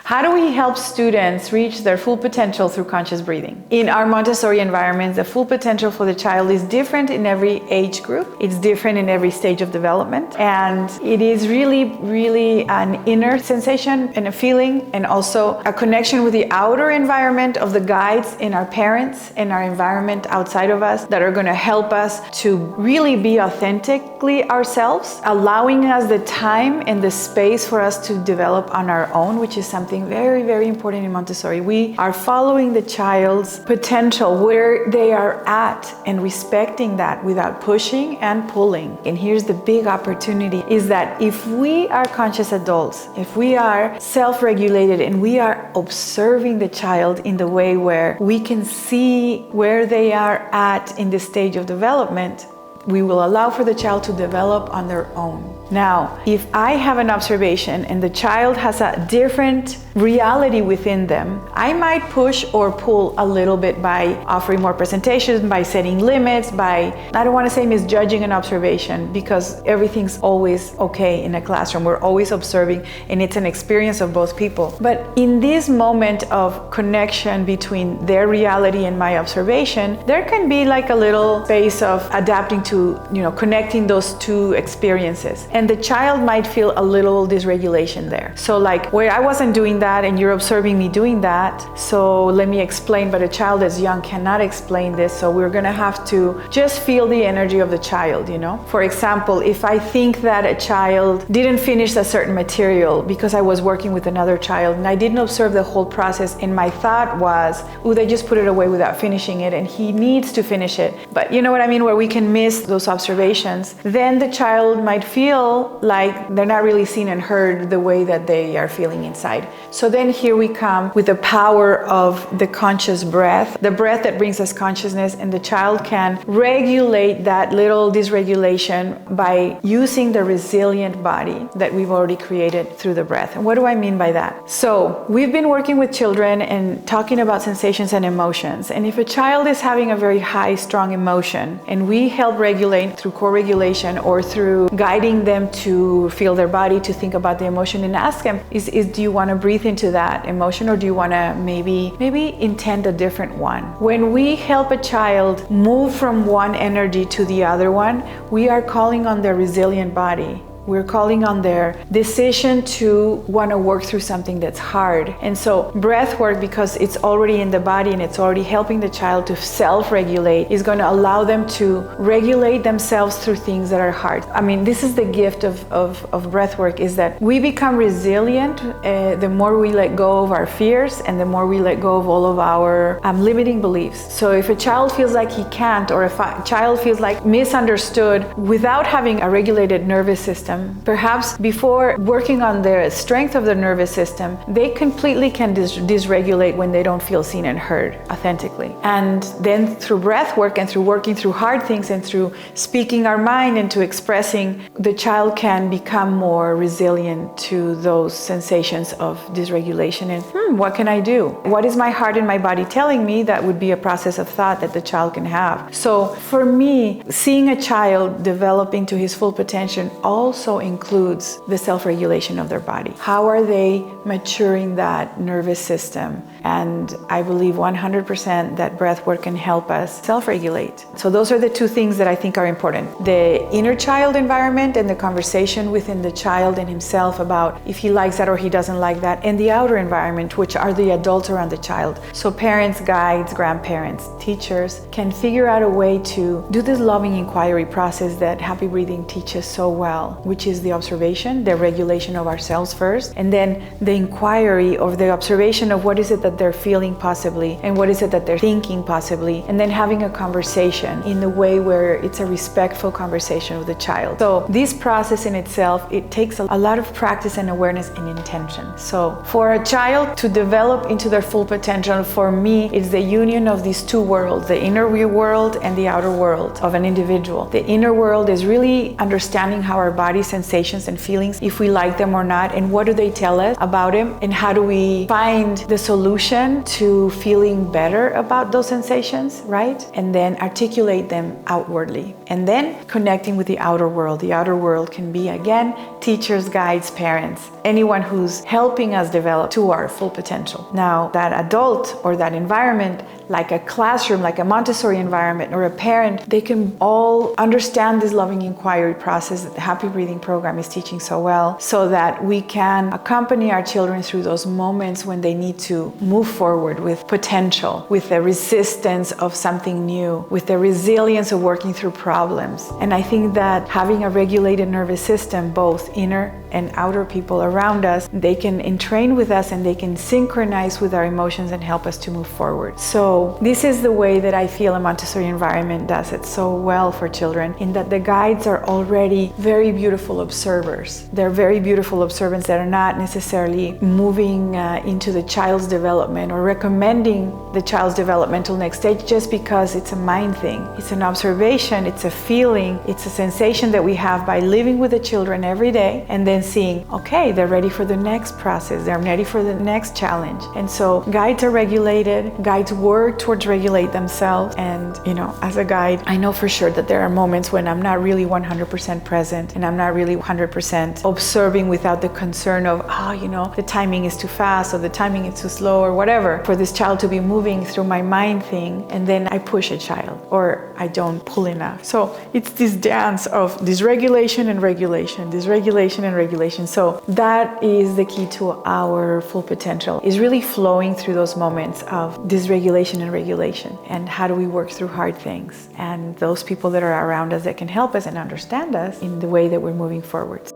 How do we help students reach their full potential through conscious breathing? In our Montessori environment, the full potential for the child is different in every age group. It's different in every stage of development. And it is really an inner sensation and a feeling, and also a connection with the outer environment of the guides in our parents and our environment outside of us that are going to help us to really be authentically ourselves, allowing us the time and the space for us to develop on our own, which is something very important in Montessori. We are following the child's potential, where they are at, and respecting that without pushing and pulling. And here's the big opportunity, is that if we are conscious adults, if we are self-regulated and we are observing the child in the way where we can see where they are at in this stage of development, we will allow for the child to develop on their own. Now, if I have an observation and the child has a different reality within them, I might push or pull a little bit by offering more presentations, by setting limits, by, I don't want to say misjudging an observation, because everything's always okay in a classroom. We're always observing, and it's an experience of both people. But in this moment of connection between their reality and my observation, there can be like a little space of adapting to, connecting those two experiences. And the child might feel a little dysregulation there. So like, where I wasn't doing that and you're observing me doing that, so let me explain, but a child that's young cannot explain this, so we're gonna have to just feel the energy of the child, For example, if I think that a child didn't finish a certain material because I was working with another child and I didn't observe the whole process, and my thought was, oh, they just put it away without finishing it and he needs to finish it. But you know what I mean, where we can miss those observations, then the child might feel like they're not really seen and heard the way that they are feeling inside. So then here we come with the power of the conscious breath, the breath that brings us consciousness, and the child can regulate that little dysregulation by using the resilient body that we've already created through the breath. And what do I mean by that? So we've been working with children and talking about sensations and emotions. And if a child is having a very high, strong emotion, and we help regulate through co-regulation or through guiding them to feel their body, to think about the emotion, and ask them, do you want to breathe into that emotion, or do you want to maybe intend a different one? When we help a child move from one energy to the other one, we are calling on their resilient body. We're calling on their decision to want to work through something that's hard. And so breath work, because it's already in the body and it's already helping the child to self-regulate, is going to allow them to regulate themselves through things that are hard. I mean, this is the gift of breath work, is that we become resilient the more we let go of our fears and the more we let go of all of our limiting beliefs. So if a child feels like he can't, or if a child feels like misunderstood without having a regulated nervous system, perhaps before working on the strength of the nervous system, they completely can dysregulate when they don't feel seen and heard authentically. And then through breath work and through working through hard things and through speaking our mind and to expressing, the child can become more resilient to those sensations of dysregulation. And what can I do? What is my heart and my body telling me? That would be a process of thought that the child can have. So for me, seeing a child develop into his full potential also includes the self-regulation of their body. How are they maturing that nervous system? And I believe 100% that breath work can help us self-regulate. So those are the two things that I think are important. The inner child environment and the conversation within the child and himself about if he likes that or he doesn't like that, and the outer environment, which are the adults around the child. So parents, guides, grandparents, teachers can figure out a way to do this loving inquiry process that Happy Breathing teaches so well, which is the observation, the regulation of ourselves first, and then the inquiry of the observation of what is it that they're feeling possibly, and what is it that they're thinking possibly, and then having a conversation in the way where it's a respectful conversation with the child. So this process in itself, it takes a lot of practice and awareness and intention. So for a child to develop into their full potential, for me, it's the union of these two worlds, the inner world and the outer world of an individual. The inner world is really understanding how our body sensations and feelings, if we like them or not, and what do they tell us about him, and how do we find the solution emotion to feeling better about those sensations, right? And then articulate them outwardly. And then connecting with the outer world. The outer world can be, again, teachers, guides, parents, anyone who's helping us develop to our full potential. Now, that adult or that environment, like a classroom, like a Montessori environment or a parent, they can all understand this loving inquiry process that the Happy Breathing program is teaching so well, so that we can accompany our children through those moments when they need to move forward with potential, with the resistance of something new, with the resilience of working through problems. And I think that having a regulated nervous system, both inner and outer people around us, they can entrain with us and they can synchronize with our emotions and help us to move forward. So this is the way that I feel a Montessori environment does it so well for children, in that the guides are already very beautiful observers. They're very beautiful observers that are not necessarily moving into the child's development or recommending the child's developmental next stage just because it's a mind thing. It's an observation, it's a feeling, it's a sensation that we have by living with the children every day and then seeing, okay, they're ready for the next process, they're ready for the next challenge. And so guides are regulated, guides work towards regulate themselves. And as a guide, I know for sure that there are moments when I'm not really 100% present and I'm not really 100% observing without the concern of, the timing is too fast or the timing is too slow or whatever, for this child to be moving through my mind thing, and then I push a child or I don't pull enough. So it's this dance of dysregulation and regulation, dysregulation and regulation. So that is the key to our full potential, is really flowing through those moments of dysregulation and regulation. And how do we work through hard things? And those people that are around us that can help us and understand us in the way that we're moving forward.